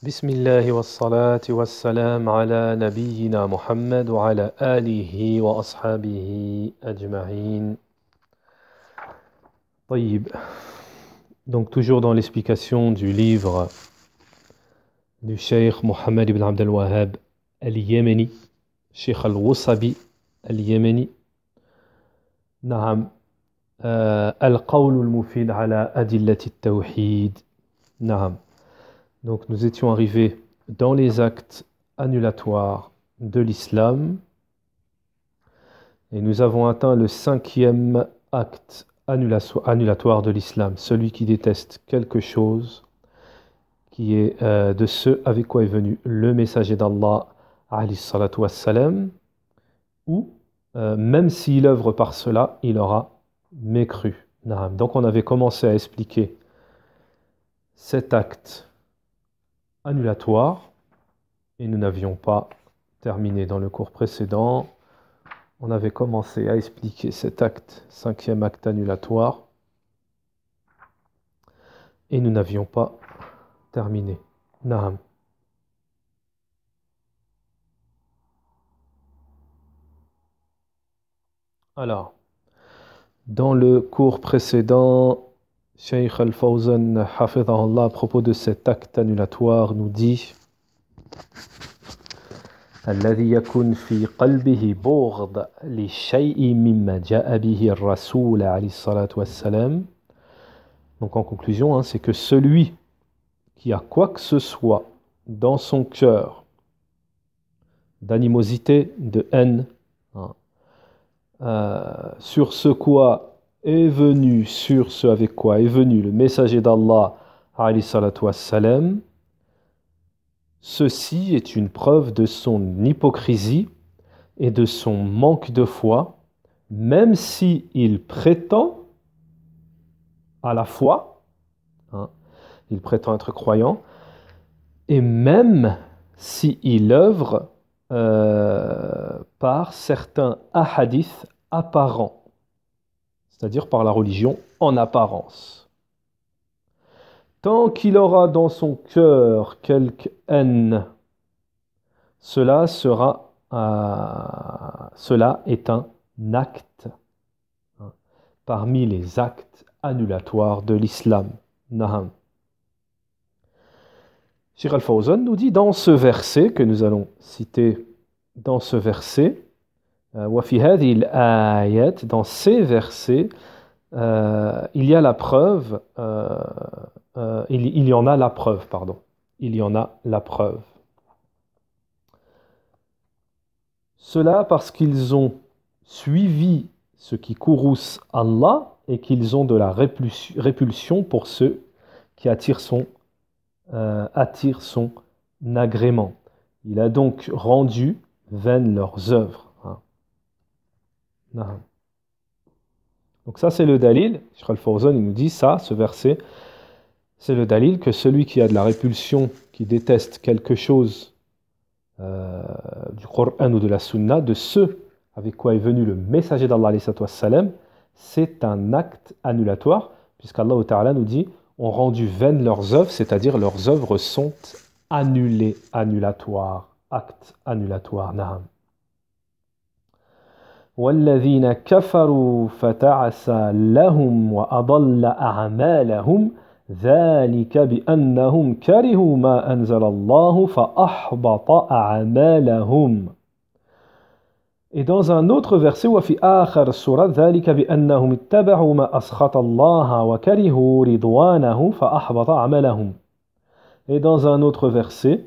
بسم الله والصلاة والسلام على نبينا محمد وعلى آله وأصحابه أجمعين. طيب. Donc toujours dans l'explication du livre du Cheikh Mohammed ibn Abd al-Wahhab al-Yémeni, Cheikh al-Wasabi al-Yémeni. نعم. القول المفيد على أدلة التوحيد. نعم. Donc nous étions arrivés dans les actes annulatoires de l'islam et nous avons atteint le 5e acte annulatoire de l'islam, celui qui déteste quelque chose qui est de ce avec quoi est venu le messager d'Allah alayhi salatu wassalam, ou même s'il œuvre par cela, il aura mécru. Donc on avait commencé à expliquer cet acte annulatoire et nous n'avions pas terminé dans le cours précédent. On avait commencé à expliquer cet acte, 5e acte annulatoire, et nous n'avions pas terminé. Naam. Alors, dans le cours précédent, Cheikh Al-Fawzan Hafidhahullah, à propos de cet acte annulatoire, nous dit الذي يكون في قلبه بغض لشيء مما جاء به الرسول عليه الصلاة والسلام. Donc en conclusion, c'est que celui qui a quoi que ce soit dans son cœur d'animosité, de haine, sur ce quoi est venu, sur ce avec quoi est venu le messager d'Allah alayhi salatu wassalam, ceci est une preuve de son hypocrisie et de son manque de foi, même si il prétend à la foi, il prétend être croyant, et même s'il œuvre par certains ahadiths apparents, c'est-à-dire par la religion en apparence. Tant qu'il aura dans son cœur quelque haine, cela est un acte parmi les actes annulatoires de l'islam. Naham. Cheikh Al-Fawzan nous dit dans ce verset que nous allons citer, dans ce verset, وَفِي هَذِهِ الْآيَاتِ, dans ces versets, il y a la preuve, il y en a la preuve, pardon. Il y en a la preuve. Cela parce qu'ils ont suivi ce qui courrouce Allah et qu'ils ont de la répulsion pour ceux qui attirent son agrément. Il a donc rendu vaines leurs œuvres. Donc ça c'est le dalil. Cheikh Al-Fawzan il nous dit ça, ce verset, c'est le dalil que celui qui a de la répulsion, qui déteste quelque chose du Coran ou de la Sunna, de ceux avec quoi est venu le messager d'Allah alayhi salatu wassalam, c'est un acte annulatoire, puisqu'Allah Ta'ala nous dit ont rendu vaines leurs œuvres, c'est-à-dire leurs œuvres sont annulées, annulatoires, acte annulatoire. Na'am. وَالَّذِينَ كَفَرُوا فَتَعْسَى لَهُمْ وَأَضَلَّ أَعْمَالَهُمْ ذَلِكَ بِأَنَّهُمْ كَرِهُوا مَا أَنزَلَ اللَّهُ فَأَحْبَطَ أَعْمَالَهُمْ. Et dans un autre verset, وَفِي آخَرِ السُّورَةِ ذَلِكَ بِأَنَّهُمْ اتَّبَعُوا مَا أَسْخَطَ اللَّهَ وَكَرِهُوا رِضْوَانَهُ فَأَحْبَطَ أَعْمَالَهُمْ. Et dans un autre verset,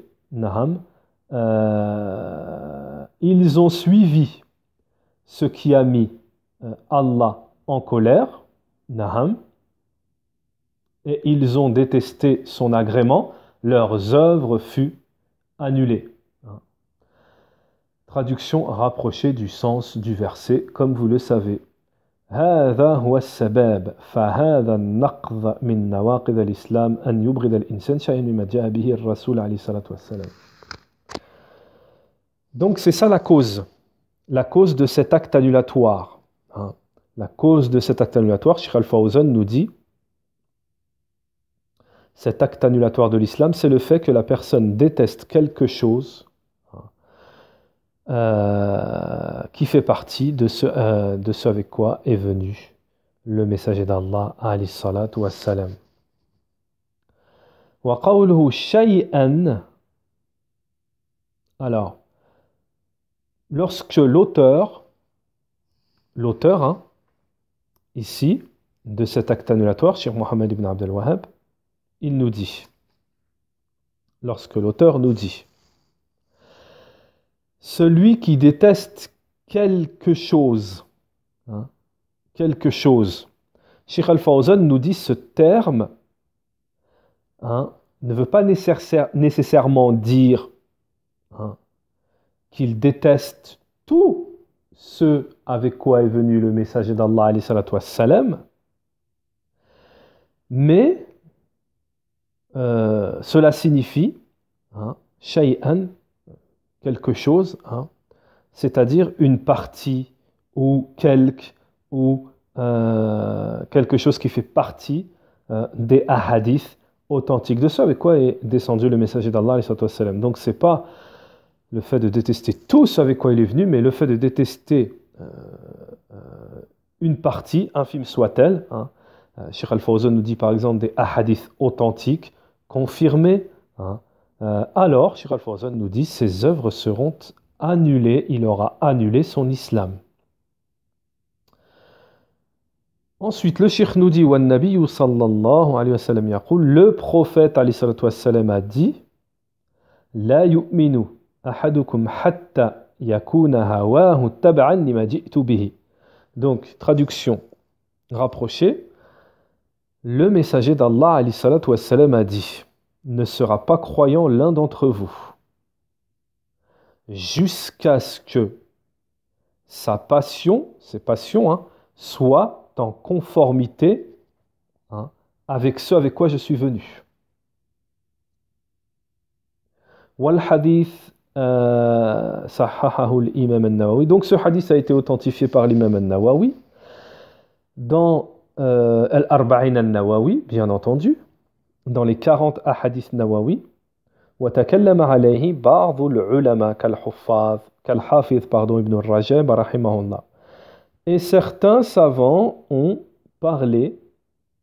ils ont suivi ce qui a mis Allah en colère, et ils ont détesté son agrément, leurs œuvres furent annulées. Traduction rapprochée du sens du verset, comme vous le savez. هذا هو السبب فهذا النقض من نواقض الإسلام أن يبغض الإنسان شيئا مما جاء به الرسول عليه الصلاة والسلام. Donc c'est ça la cause de cet acte annulatoire. La cause de cet acte annulatoire, Cheikh Al-Fawzan nous dit cet acte annulatoire de l'islam, c'est le fait que la personne déteste quelque chose qui fait partie de ce avec quoi est venu le messager d'Allah, alayhi salatu wassalam. Wa qawluhu shay'an. Alors, lorsque l'auteur, ici, de cet acte annulatoire, Cheikh Mohammed ibn Abd al-Wahhab, il nous dit, lorsque l'auteur nous dit, celui qui déteste quelque chose, quelque chose, Cheikh Al-Fawzan nous dit ce terme ne veut pas nécessairement dire qu'il déteste tout ce avec quoi est venu le messager d'Allah, alayhi salatu wassalam, mais cela signifie shay'an, quelque chose, c'est-à-dire une partie ou quelque chose qui fait partie des ahadiths authentiques, de ce avec quoi est descendu le messager d'Allah, alayhi salatu wassalam. Donc c'est pas le fait de détester tout ce avec quoi il est venu, mais le fait de détester une partie, infime soit-elle. Cheikh Al-Fawzan nous dit par exemple des ahadiths authentiques, confirmés. Alors, Cheikh Al-Fawzan nous dit ces œuvres seront annulées, il aura annulé son islam. Ensuite, le Cheikh nous dit Wan Nabiyyu sallallahu alayhi wa sallam yaqul, le prophète alayhi salatu wassalam a dit La yu'minu ahadukum hatta yakuna hawahu tab'an lima ji'tu bihi. Donc, traduction rapprochée, le messager d'Allah alayhi salatu wassalam a dit ne sera pas croyant l'un d'entre vous jusqu'à ce que sa passion, ses passions, soient en conformité avec ce avec quoi je suis venu. Wal hadith sahahahu al-imam an-Nawawi. Donc ce hadith a été authentifié par l'imam an-Nawawi dans al-Arba'in an-Nawawi, bien entendu, dans les 40 ahadith Nawawi. وتكلم عليه بعض العلماء كالحافظ ابن الرجب رحمه الله. Et certains savants ont parlé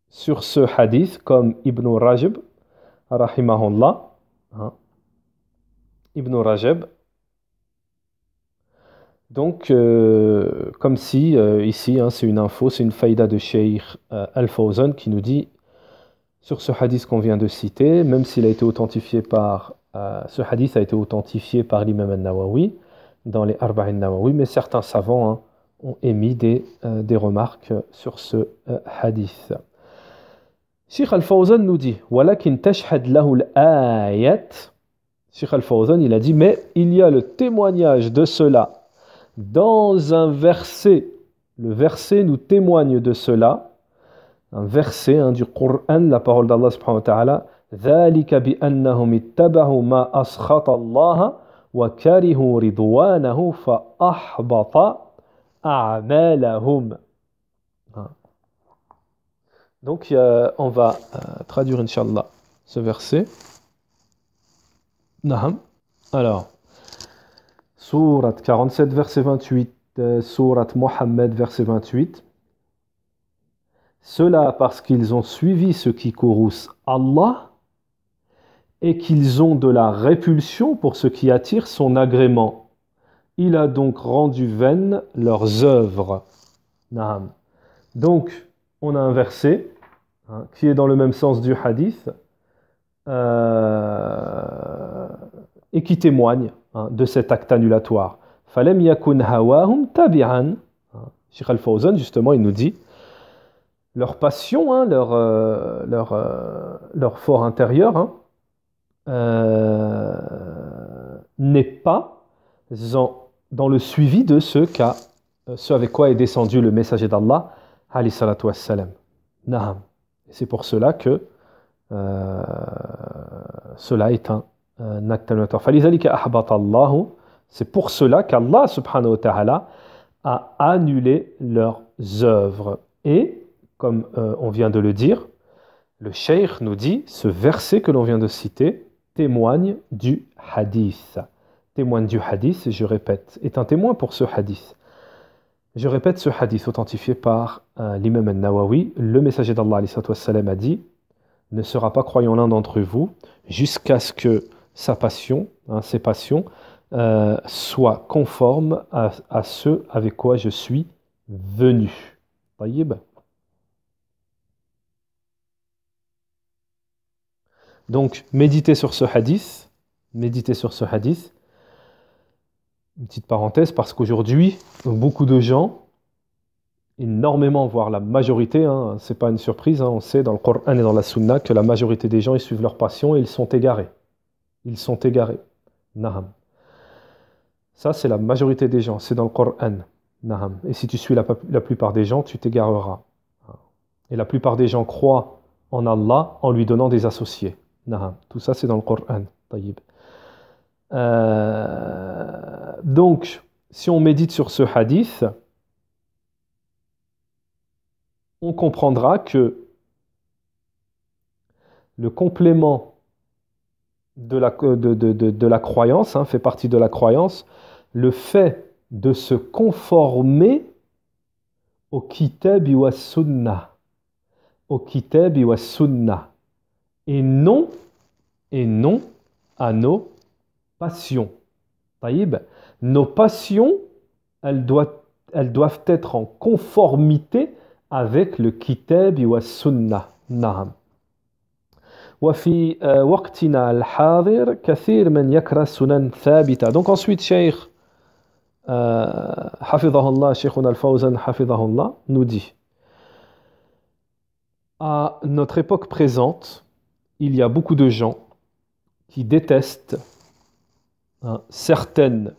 sur ce hadith, comme Ibn Rajab, rahimahullah, Ibn Rajab. Donc, comme si, ici, c'est une info, c'est une faïda de Cheikh Al-Fawzan qui nous dit, sur ce hadith qu'on vient de citer, même s'il a été authentifié par, ce hadith a été authentifié par l'imam al-Nawawi, dans les Arba'in Nawawi, mais certains savants ont émis des remarques sur ce hadith. Cheikh Al-Fawzan nous dit Walakin tashhad lahu al-ayat. Cheikh Al-Fawzan il a dit mais il y a le témoignage de cela dans un verset. Le verset nous témoigne de cela. Un verset du Coran, la parole d'Allah subhanahu wa ta'ala ذلك بأنهم اتبعوا ما أسخط الله وكرهوا رضوانه فأحبط أعمالهم. Donc on va traduire Inch'Allah ce verset. Naham. Alors, Sourate 47, verset 28, Sourate Mohammed, verset 28. Cela parce qu'ils ont suivi ce qui courrouce Allah et qu'ils ont de la répulsion pour ce qui attire son agrément. Il a donc rendu vaines leurs œuvres. Naham. Donc, on a un verset qui est dans le même sens du hadith et qui témoigne de cet acte annulatoire. Falem yakun hawahum tabi'an. Cheikh Al-Fawzan, justement, il nous dit leur passion, leur fort intérieur n'est pas dans le suivi de ce avec quoi est descendu le messager d'Allah, alayhi salatu wassalam. Naham. C'est pour cela que cela est un acte annulatoire. Falizalika ahbata Allahu. C'est pour cela qu'Allah subhanahu wa ta'ala a annulé leurs œuvres. Et, comme on vient de le dire, Le cheikh nous dit, ce verset que l'on vient de citer témoigne du hadith. Témoigne du hadith, je répète, est un témoin pour ce hadith. Je répète ce hadith authentifié par l'imam al-Nawawi. Le messager d'Allah a dit, ne sera pas croyant l'un d'entre vous jusqu'à ce que sa passion, ses passions, soient conformes à ce avec quoi je suis venu. Taïb. Donc, méditez sur ce hadith. Méditez sur ce hadith. Une petite parenthèse, parce qu'aujourd'hui, beaucoup de gens, énormément, voire la majorité, c'est pas une surprise, on sait dans le Coran et dans la Sunna que la majorité des gens, ils suivent leur passion et ils sont égarés. Ils sont égarés. Naham. Ça, c'est la majorité des gens, c'est dans le Coran. Naham. Et si tu suis la plupart des gens, tu t'égareras. Et la plupart des gens croient en Allah en lui donnant des associés. Naham. Tout ça, c'est dans le Coran. Taïb. Donc, si on médite sur ce hadith, on comprendra que le complément de la croyance, fait partie de la croyance, le fait de se conformer au kitab wa sunnah, au kitab wa sunnah, et non à nos passions. Taïb, nos passions, elles doivent être en conformité avec le kitab wa sunnah. Na'am. وفي وقتنا الحاضر كثير من يكره السنن ثابتة. Donc ensuite, Cheikh Hafidhahullah, Sheikhuna al-Fawzan Hafidhahullah nous dit, à notre époque présente, il y a beaucoup de gens qui détestent certaines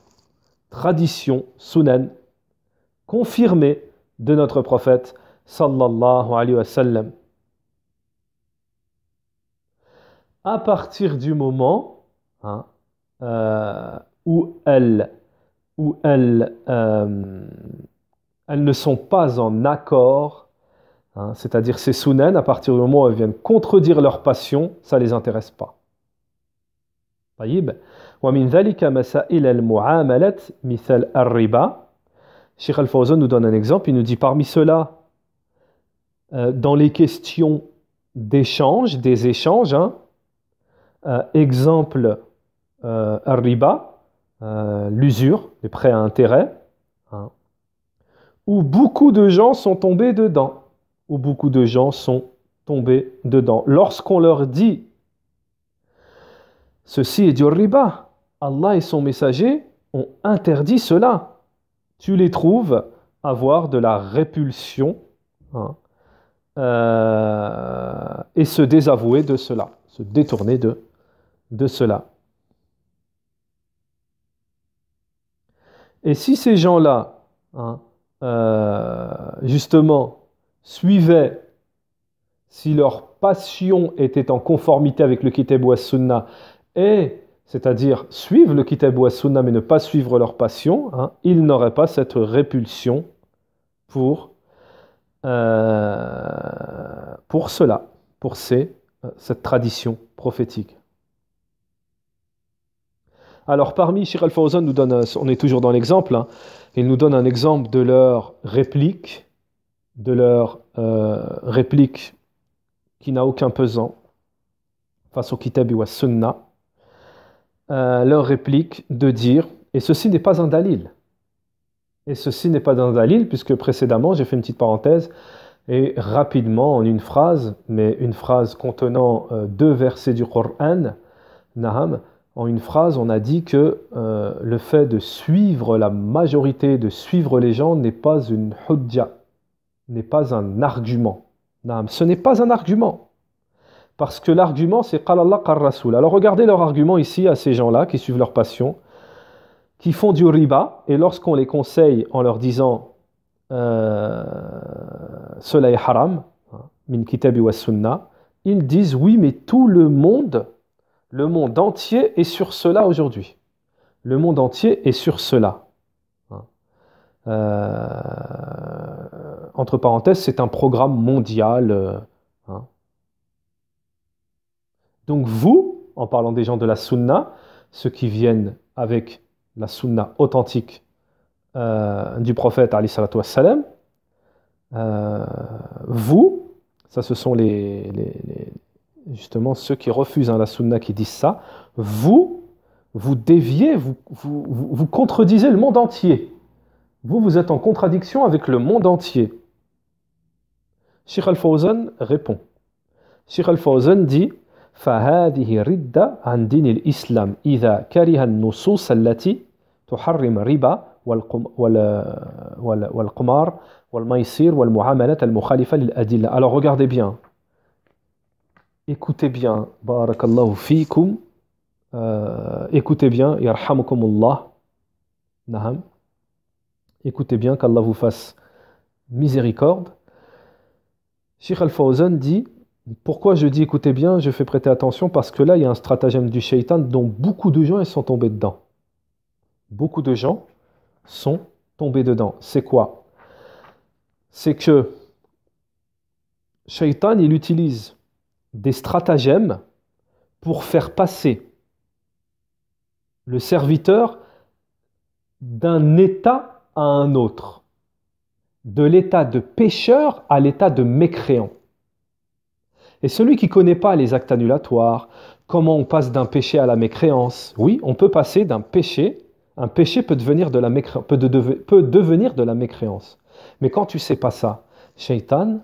traditions sunan confirmées de notre prophète sallallahu alayhi wa sallam. À partir du moment où elles ne sont pas en accord, c'est-à-dire ces sunan, à partir du moment où elles viennent contredire leur passion, ça ne les intéresse pas. طيب. ومن ذلك مسائل المعاملة مثل الربا. Cheikh Al-Fawzan nous donne un exemple, il nous dit parmi cela, dans les questions d'échange, des échanges, exemple, al-riba, l'usure, les prêts à intérêt, où beaucoup de gens sont tombés dedans, Lorsqu'on leur dit, ceci est du riba, Allah et son messager ont interdit cela, tu les trouves avoir de la répulsion et se désavouer de cela, se détourner de cela. Et si ces gens-là, justement, suivaient, si leur passion était en conformité avec le Kitab wa Sunna, c'est-à-dire suivre le Kitab wa Sunna mais ne pas suivre leur passion, ils n'auraient pas cette répulsion pour cela, pour cette tradition prophétique. Alors parmi Cheikh Al-Fawzan nous donne, on est toujours dans l'exemple, il nous donne un exemple de leur réplique, qui n'a aucun pesant face au Kitab wa Sunna, leur réplique de dire, et ceci n'est pas un dalil, puisque précédemment, j'ai fait une petite parenthèse, et rapidement, en une phrase, mais une phrase contenant 2 versets du Coran, Naham, en une phrase, on a dit que le fait de suivre la majorité, de suivre les gens, n'est pas une hujja, n'est pas un argument. Naham, ce n'est pas un argument. Parce que l'argument, c'est Qala Allah, Qala Rasul. Alors regardez leur argument ici à ces gens-là qui suivent leur passion, qui font du riba, et lorsqu'on les conseille en leur disant cela est haram, min kitabi wa sunnah, ils disent oui, mais tout le monde entier est sur cela aujourd'hui. Le monde entier est sur cela. Entre parenthèses, c'est un programme mondial. Donc vous, en parlant des gens de la sunna, ceux qui viennent avec la sunna authentique du prophète, alayhi salatu wassalam, vous, ça ce sont justement ceux qui refusent la sunna qui disent ça, vous déviez, vous contredisez le monde entier. Vous êtes en contradiction avec le monde entier. Cheikh Al-Fawzan répond. Cheikh Al-Fawzan dit فهذه ردة عن دين الإسلام إذا كره النصوص التي تحرم الربا والقمار والميسير والمعاملات المخالفة للأدلة. Alors regardez bien. Écoutez bien. Barakallahu fikum. Écoutez bien. Yarhamukumullah. Naham. Écoutez bien, qu'Allah vous fasse miséricorde. Cheikh Al-Fawzan dit, pourquoi je dis écoutez bien, je fais prêter attention, parce que là, il y a un stratagème du shaitan dont beaucoup de gens ils sont tombés dedans. Beaucoup de gens sont tombés dedans. C'est quoi? C'est que shaitan, il utilise des stratagèmes pour faire passer le serviteur d'un état à un autre, de l'état de pécheur à l'état de mécréant. Et celui qui ne connaît pas les actes annulatoires, comment on passe d'un péché à la mécréance, oui, on peut passer d'un péché, un péché peut devenir de la mécréance. Mais quand tu ne sais pas ça, Shaitan,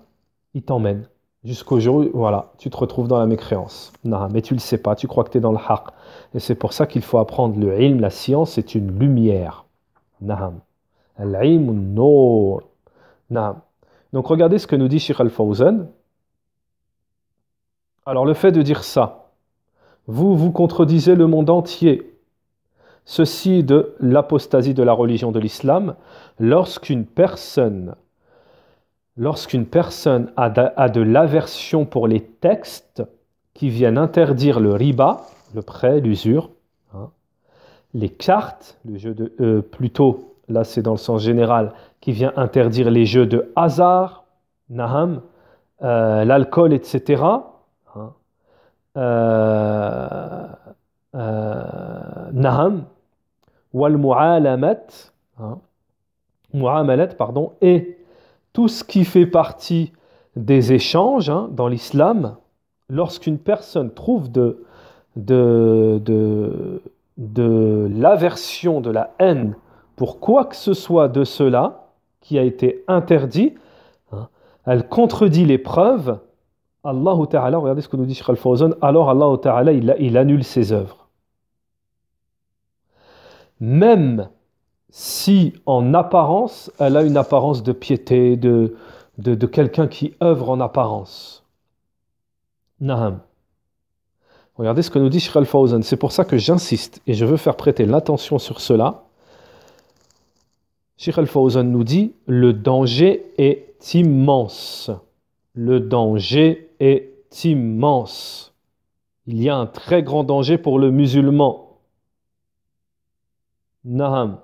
il t'emmène jusqu'au jour où voilà, tu te retrouves dans la mécréance. Non, mais tu ne le sais pas, tu crois que tu es dans le haqq. Et c'est pour ça qu'il faut apprendre le ilm, la science, c'est une lumière. Naham. Al-ilm an-nur. Naham. Donc regardez ce que nous dit Cheikh Al-Fawzan. Alors le fait de dire ça, vous contredisez le monde entier. Ceci de l'apostasie de la religion de l'islam, lorsqu'une personne a de l'aversion pour les textes qui viennent interdire le riba, le prêt, l'usure, hein, les cartes, le jeu de plutôt, là c'est dans le sens général, qui vient interdire les jeux de hasard, naham, l'alcool, etc. Hein, naham, wal mu'alamat, hein, mu'amalat, pardon, et tout ce qui fait partie des échanges hein, dans l'islam, lorsqu'une personne trouve de l'aversion, de la haine pour quoi que ce soit de cela qui a été interdit, hein, elle contredit les preuves, Allah Ta'ala, regardez ce que nous dit Cheikh Al-Fawzan, alors Allah Ta'ala il annule ses œuvres. Même si en apparence, elle a une apparence de piété, de quelqu'un qui œuvre en apparence. Naham. Regardez ce que nous dit Cheikh Al-Fawzan. C'est pour ça que j'insiste et je veux faire prêter l'attention sur cela. Cheikh Al-Fawzan nous dit « Le danger est immense. Le danger est immense. Il y a un très grand danger pour le musulman. Naham.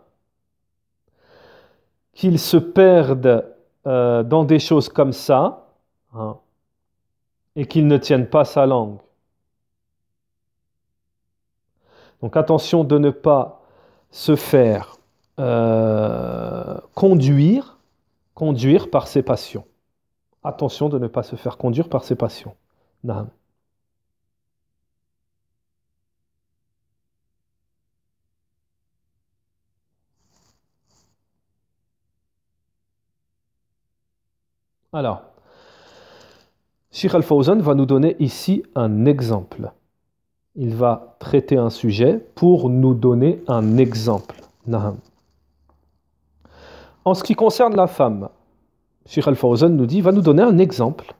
Qu'il se perde dans des choses comme ça hein, et qu'il ne tienne pas sa langue. Donc attention de ne pas se faire conduire par ses passions. Attention de ne pas se faire conduire par ses passions. Naam. Alors, Cheikh Al-Fawzan va nous donner ici un exemple. Il va traiter un sujet pour nous donner un exemple. Naam. En ce qui concerne la femme, Cheikh Al-Fawzan nous dit, va nous donner un exemple.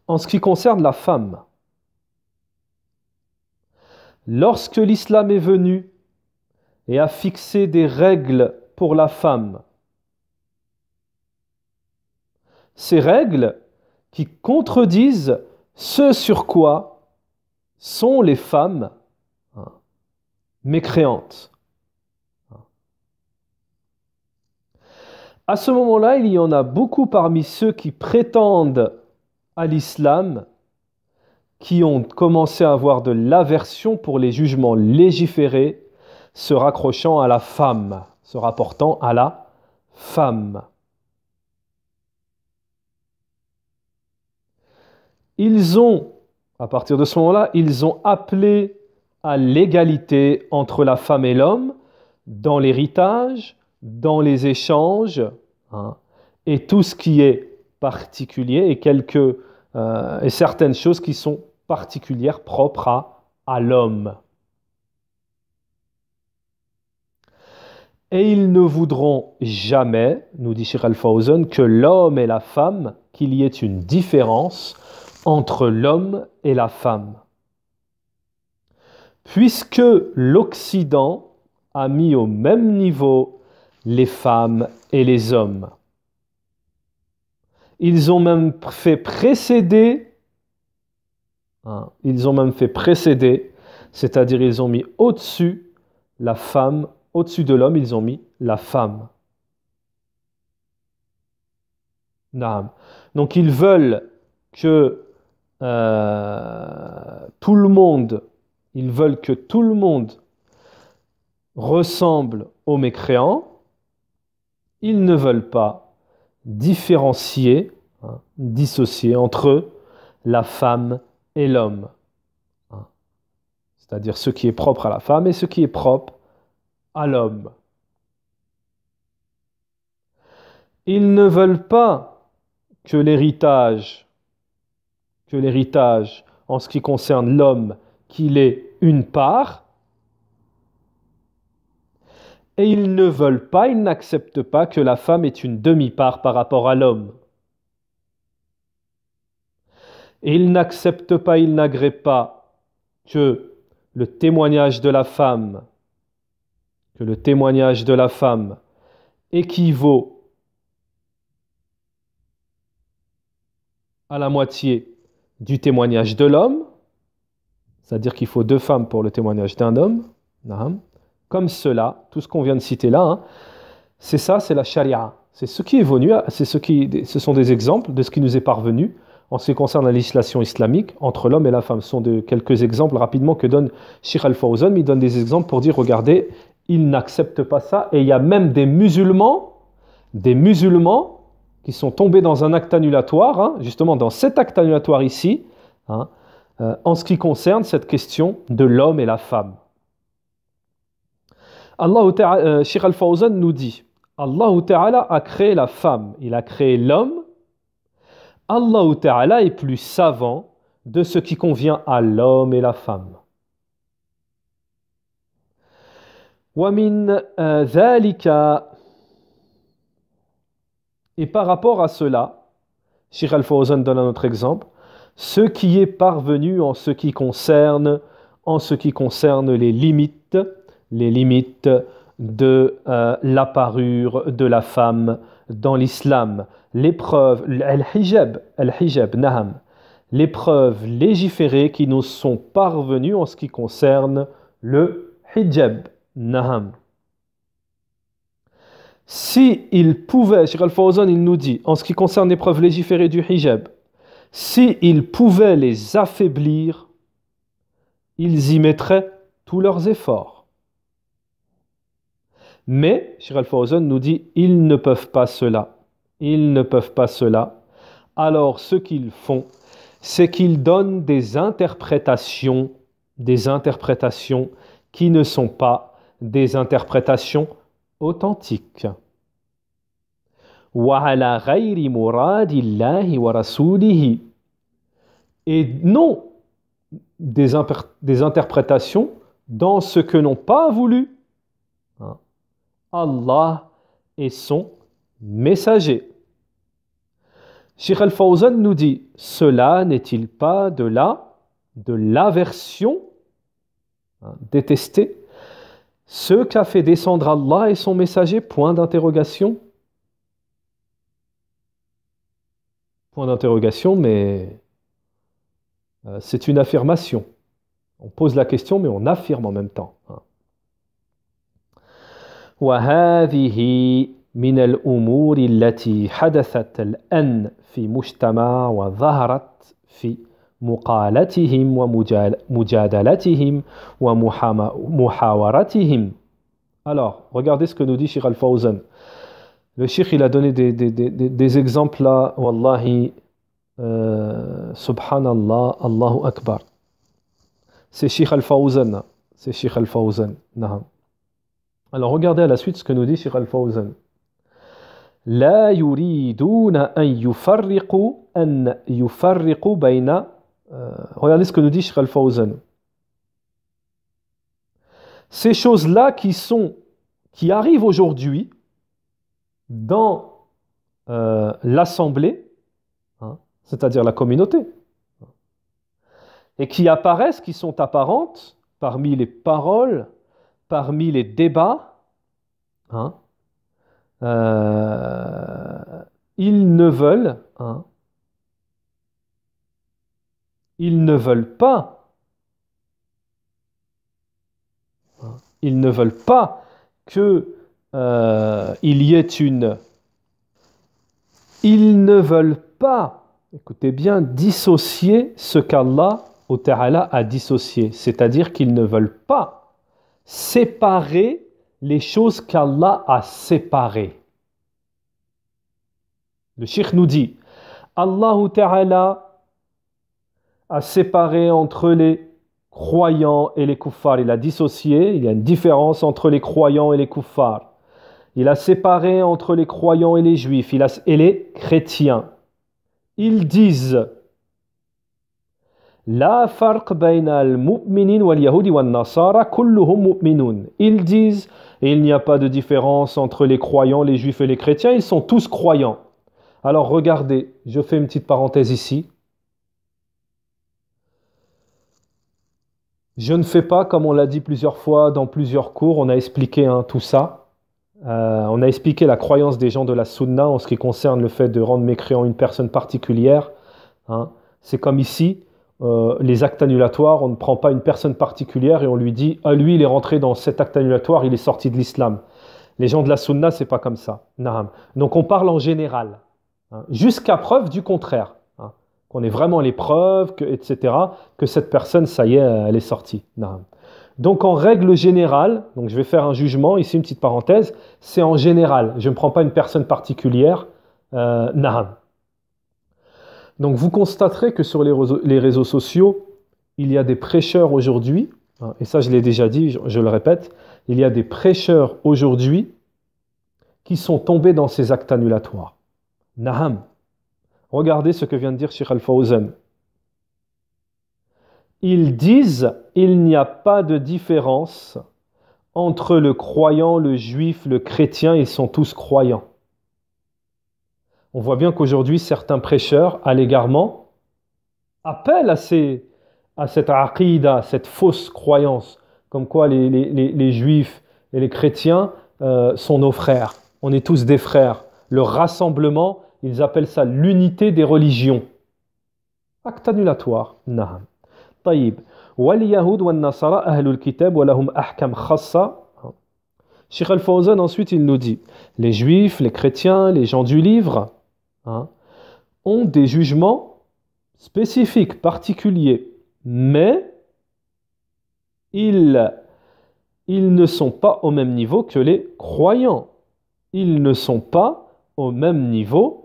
En ce qui concerne la femme, lorsque l'islam est venu et a fixé des règles pour la femme, ces règles qui contredisent ce sur quoi sont les femmes mécréantes. À ce moment-là, il y en a beaucoup parmi ceux qui prétendent à l'islam qui ont commencé à avoir de l'aversion pour les jugements légiférés se raccrochant à la femme, se rapportant à la femme. À partir de ce moment-là, ils ont appelé à l'égalité entre la femme et l'homme dans l'héritage, dans les échanges, hein, et tout ce qui est particulier et certaines choses qui sont particulières, propres à l'homme. Et ils ne voudront jamais, nous dit Cheikh Al-Fawzan, que l'homme et la femme, qu'il y ait une différence entre l'homme et la femme. Puisque l'Occident a mis au même niveau les femmes et les hommes. Ils ont même fait précéder, c'est-à-dire ils ont mis au-dessus la femme, au-dessus de l'homme, ils ont mis la femme. Donc ils veulent que tout le monde ressemble aux mécréants. Ils ne veulent pas différencier, dissocier entre la femme et l'homme. C'est-à-dire ce qui est propre à la femme et ce qui est propre à l'homme. Ils ne veulent pas que l'héritage, en ce qui concerne l'homme, qu'il ait une part, et ils n'acceptent pas que la femme ait une demi-part par rapport à l'homme. Et ils n'acceptent pas, ils n'agréent pas que le témoignage de la femme équivaut à la moitié du témoignage de l'homme, c'est-à-dire qu'il faut 2 femmes pour le témoignage d'un homme. Comme cela, tout ce qu'on vient de citer là, c'est la charia. C'est ce qui est venu, ce sont des exemples de ce qui nous est parvenu en ce qui concerne la législation islamique entre l'homme et la femme. Ce sont quelques exemples rapidement que donne Cheikh Al-Fawzan, mais il donne des exemples pour dire, regardez, ils n'acceptent pas ça, et il y a même des musulmans qui sont tombés dans un acte annulatoire, justement dans cet acte annulatoire ici, en ce qui concerne cette question de l'homme et la femme. Cheikh Al-Fawzan nous dit, Allah Ta'ala a créé la femme, il a créé l'homme. Allah Ta'ala est plus savant de ce qui convient à l'homme et la femme. Et par rapport à cela, Cheikh Al-Fawzan donne un autre exemple, ce qui est parvenu en ce qui concerne les limites de la parure de la femme dans l'islam. L'épreuve, les preuves légiférées qui nous sont parvenues en ce qui concerne le hijab. Si il pouvait, Cheikh Al-Fawzan il nous dit, en ce qui concerne les preuves légiférées du hijab, si il pouvait les affaiblir, ils y mettraient tous leurs efforts. Mais, Cheikh Al-Fawzan nous dit, ils ne peuvent pas cela. Alors, ce qu'ils font, c'est qu'ils donnent des interprétations qui ne sont pas des interprétations authentiques. وَعَلَى غَيْرِ مُرَادِ اللَّهِ وَرَسُولِهِ. Et non des interprétations dans ce que n'ont pas voulu Allah et son messager. Cheikh Al-Fawzan nous dit, cela n'est-il pas de l'aversion, détester ce qu'a fait descendre Allah et son messager, point d'interrogation. Point d'interrogation, mais c'est une affirmation. On pose la question, mais on affirme en même temps. وهذه من الأمور التي حدثت الآن في مجتمع وظهرت في مقالتهم ومجادلتهم ومحاورتهم. Alors, regardez ce que nous dit Cheikh Al-Fawzan. Le Cheikh, il a donné des exemples là, Wallahi, Subhanallah, Allahu Akbar. C'est Cheikh Al-Fawzan. C'est Cheikh Al-Fawzan. Alors, regardez à la suite ce que nous dit Cheikh Al-Fawzan. لا يريدون أن يفرقوا بين regardez ce que nous dit Cheikh Al-Fawzan. Ces choses-là qui arrivent aujourd'hui dans l'assemblée, hein, c'est-à-dire la communauté, et qui apparaissent, qui sont apparentes parmi les paroles, parmi les débats, hein, ils ne veulent pas, ils ne veulent pas que il y ait une, ils ne veulent pas, écoutez bien, dissocier ce qu'Allah au Ta'ala a dissocié, c'est-à-dire qu'ils ne veulent pas séparer les choses qu'Allah a séparées. Le Cheikh nous dit, Allah Ta'ala a séparé entre les croyants et les kuffars. Il a dissocié, il y a une différence entre les croyants et les kuffars. Il a séparé entre les croyants et les juifs et les chrétiens. Ils disent La farq bayna al-mu'minin wal-yahudi wal-nasara kulluhum mu'minun. Ils disent, et il n'y a pas de différence entre les croyants, les juifs et les chrétiens, ils sont tous croyants. Alors regardez, je fais une petite parenthèse ici. Je ne fais pas, comme on l'a dit plusieurs fois dans plusieurs cours, on a expliqué tout ça. On a expliqué la croyance des gens de la Sunna en ce qui concerne le fait de rendre mécréant une personne particulière. C'est comme ici, les actes annulatoires, on ne prend pas une personne particulière et on lui dit « Ah, lui, il est rentré dans cet acte annulatoire, il est sorti de l'islam ». Les gens de la Sunna, c'est pas comme ça. Donc on parle en général, jusqu'à preuve du contraire. Qu'on ait vraiment les preuves, etc., que cette personne, ça y est, elle est sortie. Donc en règle générale, donc je vais faire un jugement, ici une petite parenthèse, c'est en général, je ne prends pas une personne particulière, Donc vous constaterez que sur les réseaux sociaux, il y a des prêcheurs aujourd'hui, et ça je l'ai déjà dit, je le répète, il y a des prêcheurs aujourd'hui qui sont tombés dans ces actes annulatoires. Regardez ce que vient de dire Cheikh Al-Fawzan. Ils disent il n'y a pas de différence entre le croyant, le juif, le chrétien, ils sont tous croyants. On voit bien qu'aujourd'hui, certains prêcheurs, à l'égarement, appellent à cette aqida, cette fausse croyance, comme quoi les juifs et les chrétiens sont nos frères. On est tous des frères. Le rassemblement, ils appellent ça l'unité des religions. Acte annulatoire. Na'am. طيب. واليهود والنصارى أهل الكتاب ولهم أحكام خاصة. Cheikh Al-Fawzan, ensuite, il nous dit les juifs, les chrétiens, les gens du livre ont des jugements spécifiques, particuliers, mais ils ne sont pas au même niveau que les croyants. Ils ne sont pas au même niveau.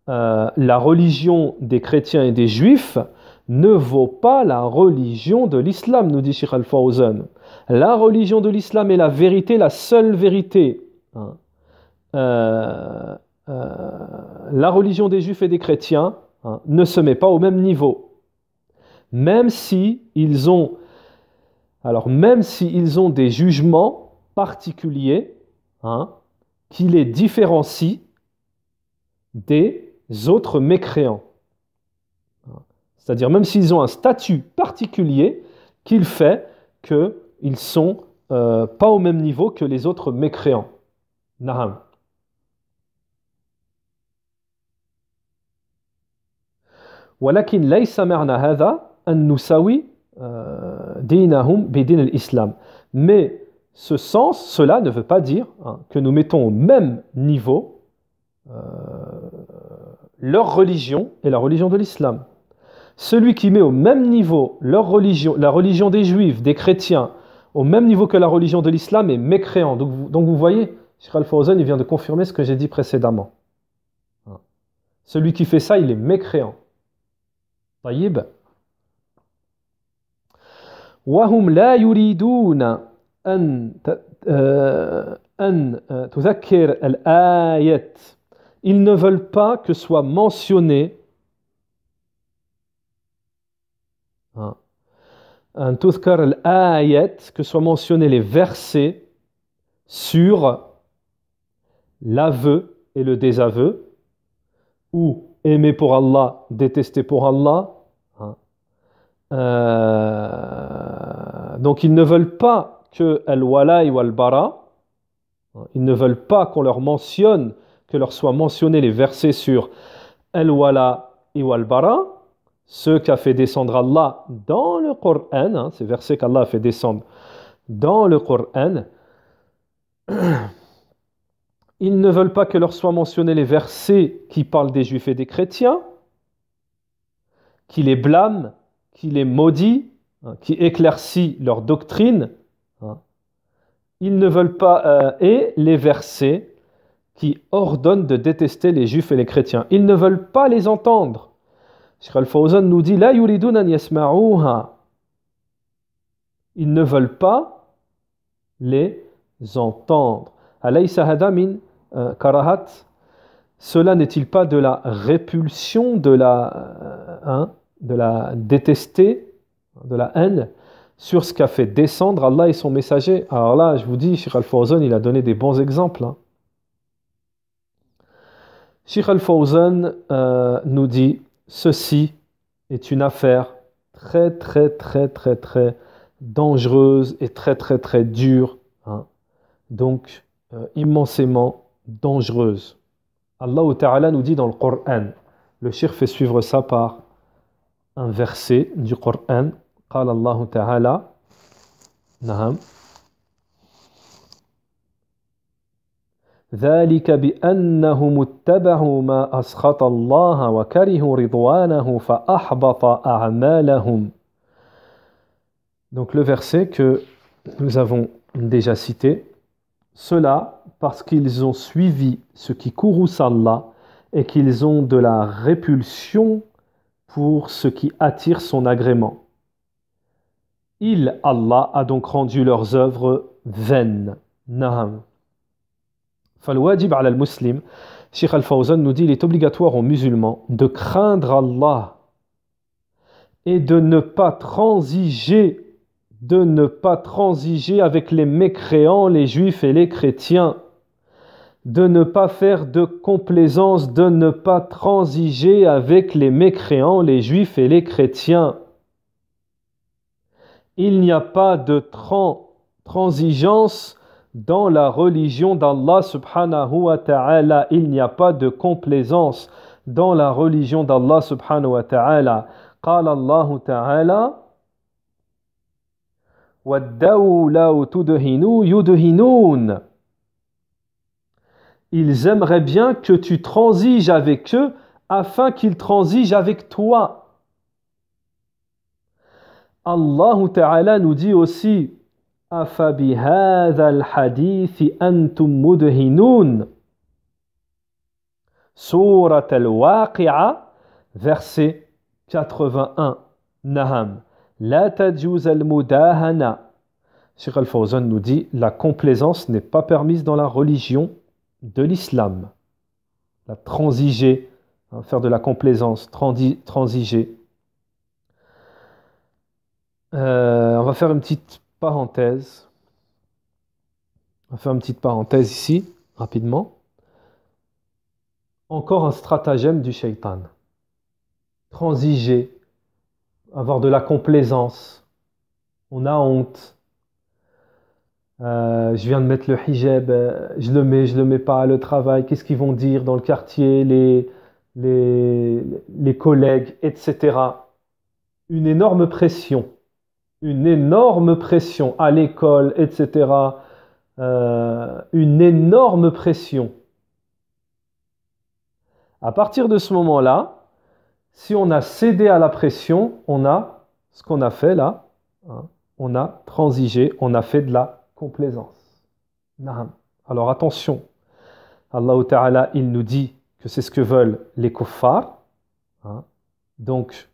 La religion des chrétiens et des juifs ne vaut pas la religion de l'islam, nous dit Cheikh Al-Fawzan. La religion de l'islam est la vérité, la seule vérité. La religion des juifs et des chrétiens ne se met pas au même niveau. Même si ils ont des jugements particuliers qui les différencient des autres mécréants. C'est-à-dire même s'ils ont un statut particulier qu'il fait qu'ils ne sont pas au même niveau que les autres mécréants. Naham. ولكن ليس معنى هذا أن نساوي دينهم بدين الإسلام. Mais cela ne veut pas dire que nous mettons au même niveau leur religion et la religion de l'islam. celui qui met au même niveau leur religion, la religion des Juifs, des chrétiens, au même niveau que la religion de l'islam est mécréant. Donc vous voyez, Cheikh Al-Fawzan, il vient de confirmer ce que j'ai dit précédemment. Celui qui fait ça, il est mécréant. طيب. وهم لا يريدون أن تذكر الآيات. Ils ne veulent pas que soit mentionné أن تذكر الآيات, que soient mentionnés les versets sur l'aveu et le désaveu, ou aimer pour Allah, détester pour Allah. Donc ils ne veulent pas que al-wala wa al-bara, ils ne veulent pas qu'on leur mentionne, que leur soient mentionnés les versets sur al-wala wa al-bara, ce qu'a fait descendre Allah dans le Coran, ces versets qu'Allah a fait descendre dans le Coran. Ils ne veulent pas que leur soient mentionnés les versets qui parlent des Juifs et des chrétiens, qui les blâment, qui les maudit, qui éclaircit leur doctrine. Ils ne veulent pas, et les versets qui ordonnent de détester les Juifs et les chrétiens. Ils ne veulent pas les entendre. Cheikh Al-Fawzan nous dit La yuridun an yasma'uha. Ils ne veulent pas les entendre. Alaysa hada min karahat. Cela n'est-il pas de la répulsion, de la détester, de la haine sur ce qu'a fait descendre Allah et son messager? Alors là, je vous dis, Cheikh Al-Fawzan, il a donné des bons exemples. Cheikh Al-Fawzan nous dit, ceci est une affaire très, très, très, très, très dangereuse et très, très, très dure. Donc, immensément dangereuse. Allah Ta'ala nous dit dans le Coran, le Cheikh fait suivre ça par un verset du Coran. قال الله تعالى نعم ذلك بأنهم اتبعوا ما أسخط الله وكرهوا رضوانه فأحبط أعمالهم. Donc le verset que nous avons déjà cité, cela parce qu'ils ont suivi ce qui courrouce Allah et qu'ils ont de la répulsion pour ce qui attire son agrément. Il, Allah, a donc rendu leurs œuvres vaines. Naham. Falwajib ala al-muslim, Cheikh Al-Fawzan nous dit, il est obligatoire aux musulmans de craindre Allah et de ne pas transiger avec les mécréants, les juifs et les chrétiens, de ne pas faire de complaisance, de ne pas transiger avec les mécréants, les juifs et les chrétiens. Il n'y a pas de transigence dans la religion d'Allah subhanahu wa ta'ala. Il n'y a pas de complaisance dans la religion d'Allah subhanahu wa ta'ala. قال الله تعالى وَدَّوْا لَوْ تُدْهِنُوا يُدْهِنُونَ. Ils aimeraient bien que tu transiges avec eux afin qu'ils transigent avec toi. Allah Ta'ala nous dit aussi أَفَبِهَذَا الْحَدِيثِ أَنْتُمْ مُدْهِنُونَ. Surat al-Waqi'a, verset 81. Naham. La tajuz al-mudahana. Cheikh Al-Fawzan nous dit la complaisance n'est pas permise dans la religion de l'islam. La transiger, faire de la complaisance, transiger. On va faire une petite parenthèse. On va faire une petite parenthèse ici, rapidement. Encore un stratagème du shaitan. Transiger, avoir de la complaisance. On a honte. Je viens de mettre le hijab, je le mets pas, le travail, qu'est-ce qu'ils vont dire dans le quartier, les collègues, etc. Une énorme pression à l'école, etc. Une énorme pression. À partir de ce moment-là, Si on a cédé à la pression, on a ce qu'on a fait là, hein, on a transigé, on a fait de la complaisance. Naam. Alors attention, Allah Ta'ala, il nous dit que c'est ce que veulent les kuffars. Hein. Donc,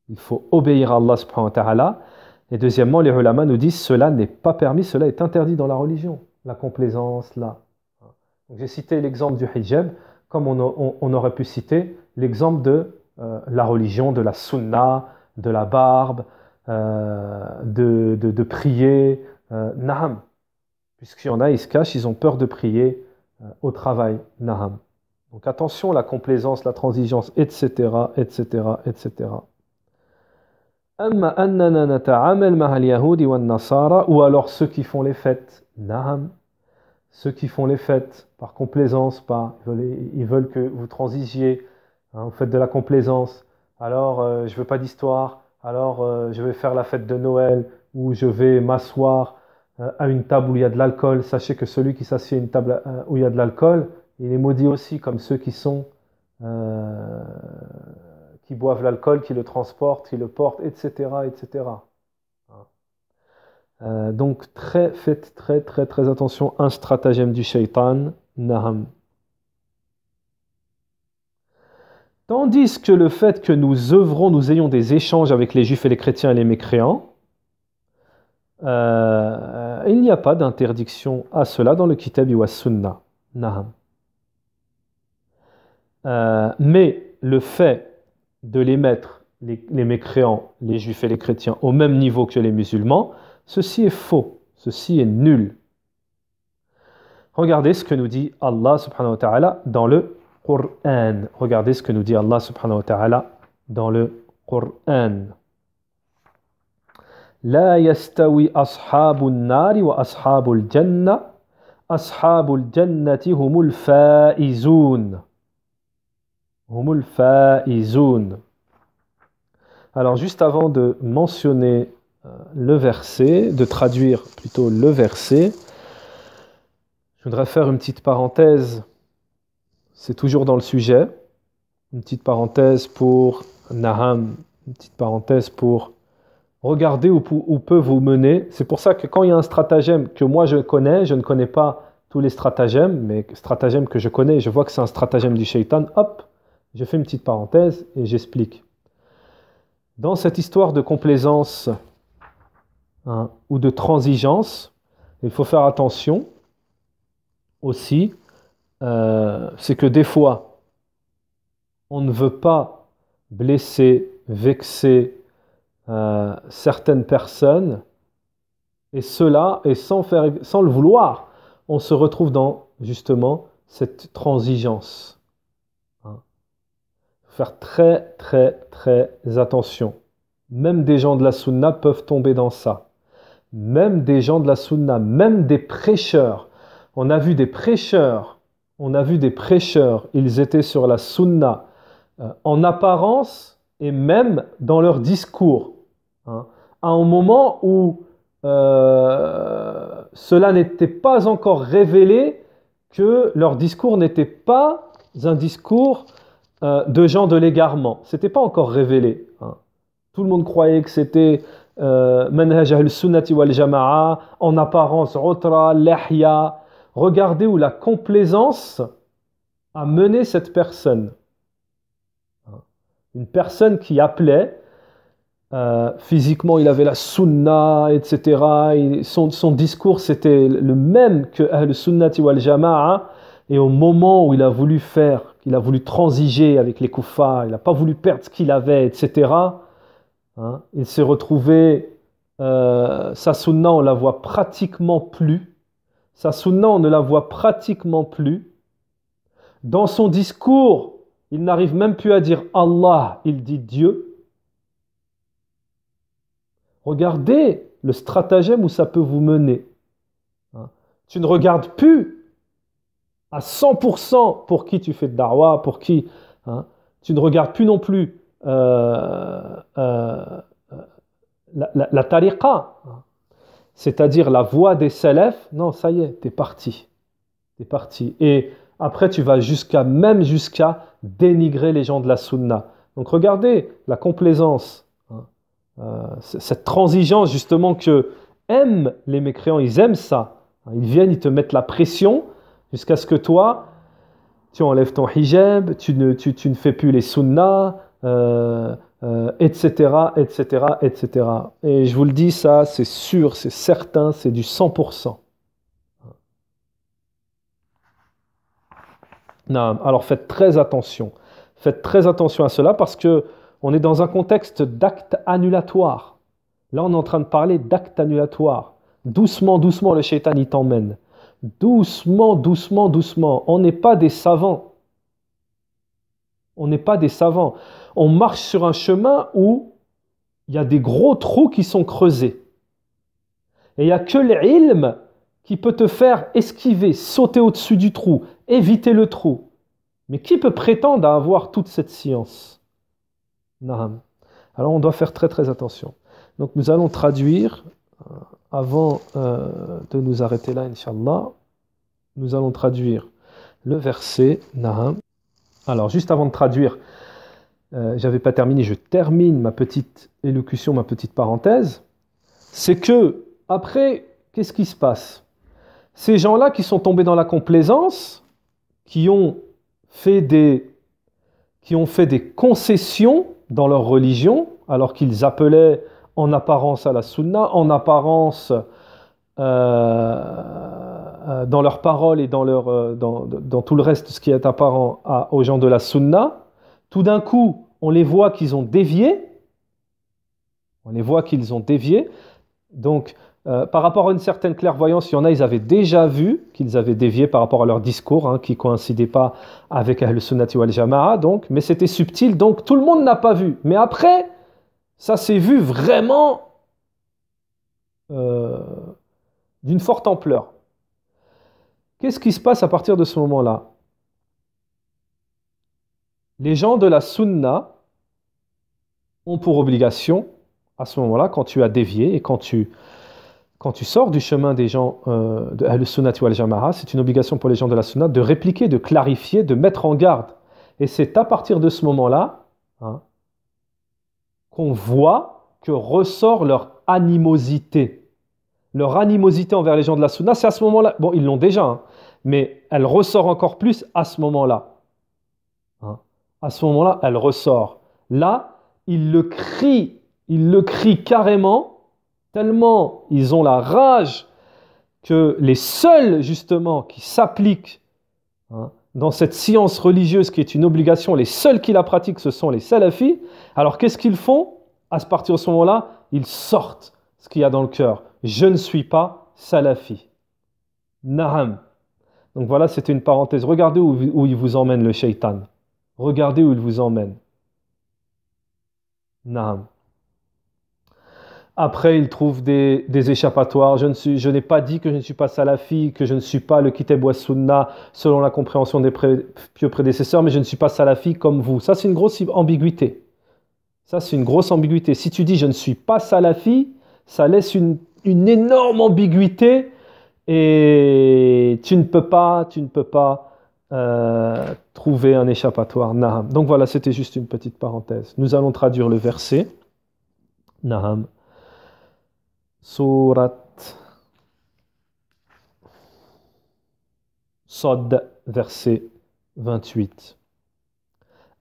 il faut obéir à Allah subhanahu wa ta'ala. Et deuxièmement, les ulama nous disent cela n'est pas permis, cela est interdit dans la religion. La complaisance, là. Donc, j'ai cité l'exemple du hijab, comme on aurait pu citer l'exemple de la religion, de la sunna, de la barbe, de prier. Naham. Puisqu'il y en a, ils se cachent, ils ont peur de prier au travail. Naham. Donc attention, la complaisance, la transigence, etc., etc., etc. Amma annana nata'amal mahal yahudi wan nasara, ou alors ceux qui font les fêtes. Naham. Ceux qui font les fêtes par complaisance, ils veulent que vous transigiez, hein, vous faites de la complaisance. Alors, je veux pas d'histoire. Alors, je vais faire la fête de Noël ou je vais m'asseoir à une table où il y a de l'alcool. Sachez que celui qui s'assied à une table où il y a de l'alcool, il est maudit aussi, comme ceux qui boivent l'alcool, qui le transportent, qui le portent, etc., etc. Donc faites très attention, un stratagème du shaitan, naham. Tandis que le fait que nous ayons des échanges avec les juifs et les chrétiens et les mécréants, il n'y a pas d'interdiction à cela dans le kitab wa sunna, naham. Mais le fait de les mettre, les mécréants, les juifs et les chrétiens, au même niveau que les musulmans, ceci est faux, ceci est nul. Regardez ce que nous dit Allah subhanahu wa ta'ala dans le Qur'an. Regardez ce que nous dit Allah subhanahu wa ta'ala dans le Qur'an. La yastawi ashabun nari wa ashabul jannah. Ashabul jannati humul faizun. Humul faizun. Alors juste avant de mentionner le verset, de traduire plutôt le verset, je voudrais faire une petite parenthèse, c'est toujours dans le sujet, une petite parenthèse pour Naham, une petite parenthèse pour regarder où peut vous mener. C'est pour ça que quand il y a un stratagème que moi je ne connais pas tous les stratagèmes, mais stratagème que je connais, je vois que c'est un stratagème du shaitan, hop, je fais une petite parenthèse et j'explique. Dans cette histoire de complaisance, hein, ou de transigence, il faut faire attention aussi, c'est que des fois, on ne veut pas blesser, vexer certaines personnes, et cela, et sans le vouloir, on se retrouve dans justement cette transigence. Hein. Faire très attention. Même des gens de la sunna peuvent tomber dans ça. Même des gens de la sunna, même des prêcheurs. On a vu des prêcheurs, ils étaient sur la sunna en apparence et même dans leur discours. Hein. À un moment où cela n'était pas encore révélé, que leur discours n'était pas un discours de gens de l'égarement. Ce n'était pas encore révélé. Hein. Tout le monde croyait que c'était manhaj al-sunnati wal-jama'a, en apparence, utra, lihya. Regardez où la complaisance a mené cette personne. Une personne qui appelait, physiquement il avait la sunna, etc. Son discours c'était le même que al-sunnati wal-jama'a, et au moment où il a voulu transiger avec les kuffars, il n'a pas voulu perdre ce qu'il avait, etc. Hein, il s'est retrouvé, sa sunna on la voit pratiquement plus. Sa sunna, on ne la voit pratiquement plus. Dans son discours, il n'arrive même plus à dire Allah, il dit Dieu. Regardez le stratagème où ça peut vous mener. Tu ne regardes plus à 100% pour qui tu fais de da'wah, pour qui. Hein, tu ne regardes plus non plus la tariqa. C'est-à-dire la voie des salafs, non, ça y est, t'es parti. Et après, tu vas jusqu'à dénigrer les gens de la sunna. Donc regardez la complaisance, hein, cette transigence justement que aiment les mécréants, ils aiment ça. Ils viennent, ils te mettent la pression jusqu'à ce que toi, tu enlèves ton hijab, tu ne fais plus les sunnas, etc., etc., etc. Et je vous le dis, ça, c'est sûr, c'est certain, c'est du 100%. Non, alors faites très attention. Faites très attention à cela parce que on est dans un contexte d'acte annulatoire. Là, on est en train de parler d'acte annulatoire. Doucement, doucement, le shaitan, il t'emmène. Doucement, doucement, doucement. On n'est pas des savants. On n'est pas des savants. On marche sur un chemin où il y a des gros trous qui sont creusés. Et il n'y a que l'ilm qui peut te faire esquiver, sauter au-dessus du trou, éviter le trou. Mais qui peut prétendre à avoir toute cette science? Naam. Alors on doit faire très très attention. Donc nous allons traduire, avant de nous arrêter là, Inch'Allah, nous allons traduire le verset. Naam. Alors juste avant de traduire, j'avais pas terminé, je termine ma petite élocution, ma petite parenthèse. C'est que, après, qu'est-ce qui se passe? Ces gens-là qui sont tombés dans la complaisance, qui ont fait des concessions dans leur religion, alors qu'ils appelaient en apparence à la sunna, en apparence dans leurs paroles et dans tout le reste, ce qui est apparent aux gens de la sunna, tout d'un coup, on les voit qu'ils ont dévié. On les voit qu'ils ont dévié. Donc, par rapport à une certaine clairvoyance, il y en a, ils avaient déjà vu qu'ils avaient dévié par rapport à leur discours, hein, qui ne coïncidait pas avec Ahl Sunnati wal Jama'a, donc, mais c'était subtil, donc tout le monde n'a pas vu. Mais après, ça s'est vu vraiment d'une forte ampleur. Qu'est-ce qui se passe à partir de ce moment-là? Les gens de la Sunna ont pour obligation, à ce moment-là, quand tu as dévié et quand tu sors du chemin des gens de Ahl-Sunnati wal Jama'a, c'est une obligation pour les gens de la Sunna de répliquer, de clarifier, de mettre en garde. Et c'est à partir de ce moment-là, hein, qu'on voit que ressort leur animosité. Leur animosité envers les gens de la Sunna, c'est à ce moment-là. Bon, ils l'ont déjà, hein, mais elle ressort encore plus à ce moment-là. Hein. À ce moment-là, elle ressort. Là, ils le crient carrément, tellement ils ont la rage que les seuls, justement, qui s'appliquent, hein, dans cette science religieuse qui est une obligation, les seuls qui la pratiquent, ce sont les salafis. Alors qu'est-ce qu'ils font? À partir de ce moment-là, ils sortent ce qu'il y a dans le cœur. Je ne suis pas salafi. Na'am. Donc voilà, c'était une parenthèse. Regardez où il vous emmène le shaitan. Regardez où il vous emmène. Na'am. Après, il trouve des échappatoires. Je n'ai pas dit que je ne suis pas salafi, que je ne suis pas le kitab wa sunna selon la compréhension des pieux prédécesseurs, mais je ne suis pas salafi comme vous. Ça, c'est une grosse ambiguïté. Ça, c'est une grosse ambiguïté. Si tu dis je ne suis pas salafi, ça laisse une énorme ambiguïté et tu ne peux pas trouver un échappatoire. Naham. Donc voilà, c'était juste une petite parenthèse. Nous allons traduire le verset. Naham. Surat Sad, verset 28.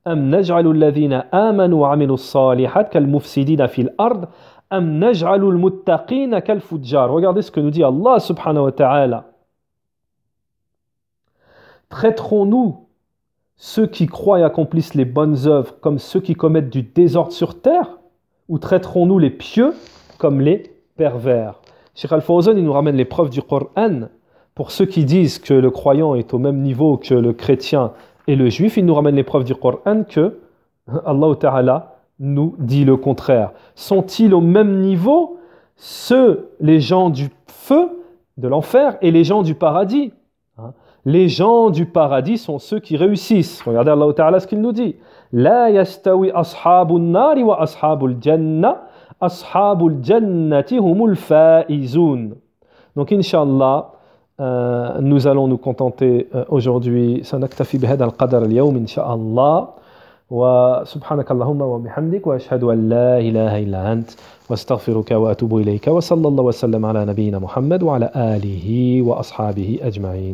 Am naj'alu alladhina amanu wa 'amilu s-salihat kal mufsidina fil ard am naj'alu al-muttaqina kal fujjar. Regardez ce que nous dit Allah subhanahu wa ta'ala. Traiterons-nous ceux qui croient et accomplissent les bonnes œuvres comme ceux qui commettent du désordre sur terre, ou traiterons-nous les pieux comme les pervers? Cheikh Al-Fawzan, il nous ramène les preuves du Coran pour ceux qui disent que le croyant est au même niveau que le chrétien et le juif. Il nous ramène les preuves du Coran que Allah Ta'ala nous dit le contraire. Sont-ils au même niveau les gens du feu, de l'enfer, et les gens du paradis? Les gens du paradis sont ceux qui réussissent. Regardez Allah Ta'ala ce qu'il nous dit. La yastawi ashabun nari wa ashabul jannah. Ashabul jannati humul faizun. Donc, Inch'Allah, nous allons nous contenter aujourd'hui. Sanaktafi bihad al-qadar al-yawm, Inch'Allah. وسبحانك اللهم وبحمدك وأشهد أن لا إله إلا أنت واستغفرك وأتوب إليك وصلى الله وسلم على نبينا محمد وعلى آله وأصحابه أجمعين.